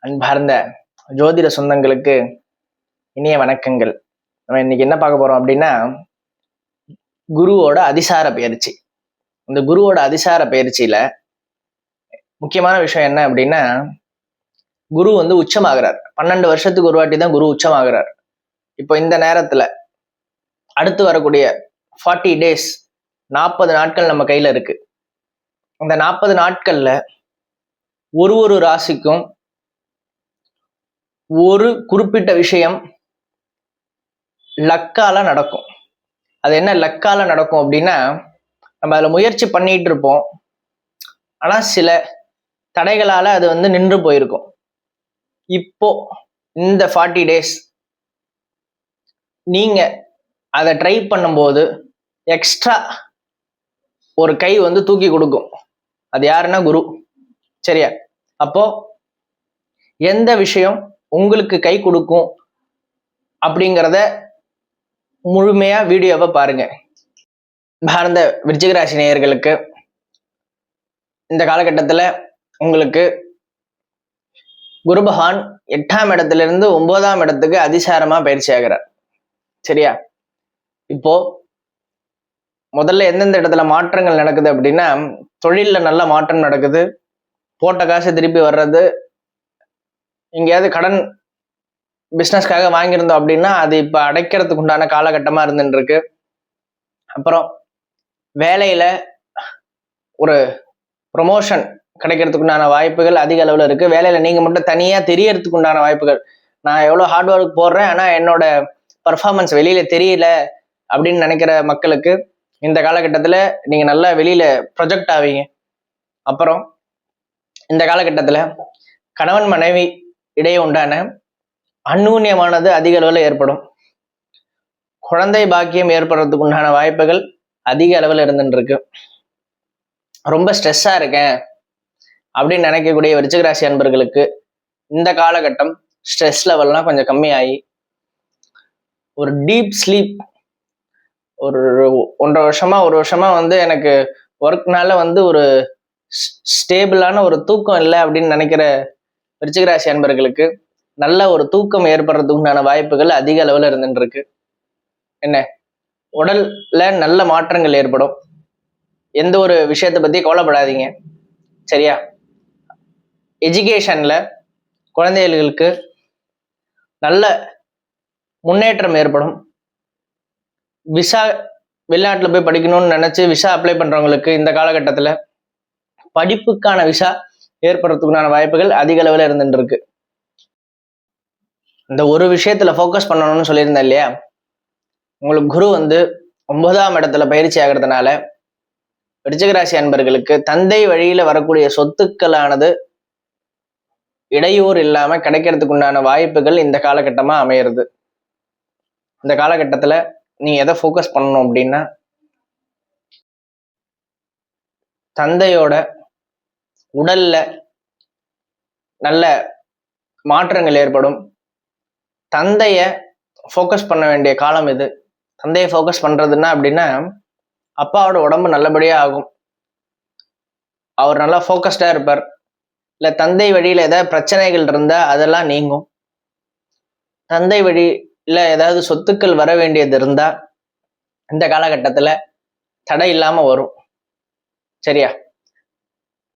அன்பார்ந்த ஜோதிட சொந்தங்களுக்கு இனிய வணக்கங்கள். நம்ம இன்னைக்கு என்ன பார்க்க போறோம் அப்படின்னா, குருவோட அதிசார பயிற்சி. இந்த குருவோட அதிசார பயிற்சியில முக்கியமான விஷயம் என்ன அப்படின்னா, குரு வந்து உச்சமாகிறார். 12 வருஷத்துக்கு ஒரு வாட்டி தான் குரு உச்சமாகிறார். இப்போ இந்த நேரத்துல அடுத்து வரக்கூடிய 40 days 40 நாட்கள் நம்ம கையில இருக்கு. இந்த 40 நாட்கள்ல ஒரு ராசிக்கும் ஒரு குறிப்பிட்ட விஷயம் லக்கால நடக்கும். அது என்ன லக்கால நடக்கும் அப்படின்னா, நம்ம அதுல முயற்சி பண்ணிட்டு இருப்போம், ஆனா சில தடைகளால அது வந்து நின்று போயிருக்கும். இப்போ இந்த 40 days நீங்க அதை ட்ரை பண்ணும்போது எக்ஸ்ட்ரா ஒரு கை வந்து தூக்கி கொடுக்கும். அது யாருன்னா குரு. சரியா? அப்போ எந்த விஷயம் உங்களுக்கு கை கொடுக்கும் அப்படிங்கிறத முழுமையா வீடியோவை பாருங்க. பாரத விருச்சிக ராசி நேயர்களுக்கு இந்த காலகட்டத்துல உங்களுக்கு குரு பகவான் 8ஆம் இடத்துல இருந்து 9ஆம் இடத்துக்கு அதிசாரமா பயிற்சி ஆகிறார். சரியா? இப்போ முதல்ல எந்தெந்த இடத்துல மாற்றங்கள் நடக்குது அப்படின்னா, தொழில்ல நல்ல மாற்றம் நடக்குது. போட்ட காசு திருப்பி வர்றது, எங்கேயாவது கடன் பிஸ்னஸ்க்காக வாங்கியிருந்தோம் அப்படின்னா அது இப்போ அடைக்கிறதுக்கு உண்டான காலகட்டமா இருந்துட்டு இருக்கு. அப்புறம் வேலையில ஒரு ப்ரொமோஷன் கிடைக்கிறதுக்கு உண்டான வாய்ப்புகள் அதிக அளவில் இருக்கு. வேலையில நீங்க மட்டும் தனியா தெரியறதுக்கு உண்டான வாய்ப்புகள். நான் எவ்வளவு ஹார்ட் ஒர்க் போடுறேன், ஆனா என்னோட பர்ஃபார்மன்ஸ் வெளியில தெரியல அப்படின்னு நினைக்கிற மக்களுக்கு இந்த காலகட்டத்துல நீங்க நல்லா வெளியில ப்ரொஜெக்ட் ஆவீங்க. அப்புறம் இந்த காலகட்டத்துல கணவன் மனைவி இடையே உண்டான அந்நூன்யமானது அதிக அளவில் ஏற்படும். குழந்தை பாக்கியம் ஏற்படுறதுக்கு உண்டான வாய்ப்புகள் அதிக அளவில் இருந்துட்டு இருக்கு. ரொம்ப ஸ்ட்ரெஸ்ஸா இருக்கேன் அப்படின்னு நினைக்கக்கூடிய விருச்சிக ராசி அன்பர்களுக்கு இந்த காலகட்டம் ஸ்ட்ரெஸ் லெவல்லாம் கொஞ்சம் கம்மியாகி ஒரு டீப் ஸ்லீப், ஒரு 1.5 வருஷமா வந்து எனக்கு ஒர்க்னால வந்து ஒரு ஸ்டேபிளான ஒரு தூக்கம் இல்லை அப்படின்னு நினைக்கிற விருச்சிக ராசி அன்பர்களுக்கு நல்ல ஒரு தூக்கம் ஏற்படுறதுக்கு உண்டான வாய்ப்புகள் அதிக அளவில் இருந்துட்டு இருக்கு. என்ன, உடல்ல நல்ல மாற்றங்கள் ஏற்படும். எந்த ஒரு விஷயத்தை பத்தி கவலைப்படாதீங்க. சரியா? எஜுகேஷன்ல குழந்தைகளுக்கு நல்ல முன்னேற்றம் ஏற்படும். விசா வெளிநாட்டுல போய் படிக்கணும்னு நினைச்சு விசா அப்ளை பண்றவங்களுக்கு இந்த காலகட்டத்துல படிப்புக்கான விசா ஏற்படுறதுக்குண்டான வாய்ப்புகள் அதிக அளவில் இருந்துட்டு இருக்கு. இந்த ஒரு விஷயத்துல ஃபோக்கஸ் பண்ணணும்னு சொல்லியிருந்தேன் இல்லையா? உங்களுக்கு குரு வந்து 9ஆம் இடத்துல பயிற்சி ஆகிறதுனால விருச்சிக ராசி அன்பர்களுக்கு தந்தை வழியில வரக்கூடிய சொத்துக்களானது இடையூறு இல்லாம கிடைக்கிறதுக்கு உண்டான வாய்ப்புகள் இந்த காலகட்டமா அமையிறது. இந்த காலகட்டத்துல நீ எதை ஃபோக்கஸ் பண்ணணும் அப்படின்னா, தந்தையோட உடல்ல நல்ல மாற்றங்கள் ஏற்படும். தந்தைய ஃபோக்கஸ் பண்ண வேண்டிய காலம் இது. தந்தையை ஃபோக்கஸ் பண்றதுன்னா அப்படின்னா, அப்பாவோட உடம்பு நல்லபடியா ஆகும். அவர் நல்லா ஃபோக்கஸ்டா இருப்பார். இல்ல தந்தை வழியில ஏதாவது பிரச்சனைகள் இருந்தா அதெல்லாம் நீங்கும். தந்தை வழியில ஏதாவது சொத்துக்கள் வர வேண்டியது இருந்தா இந்த காலகட்டத்துல தடை இல்லாம வரும். சரியா?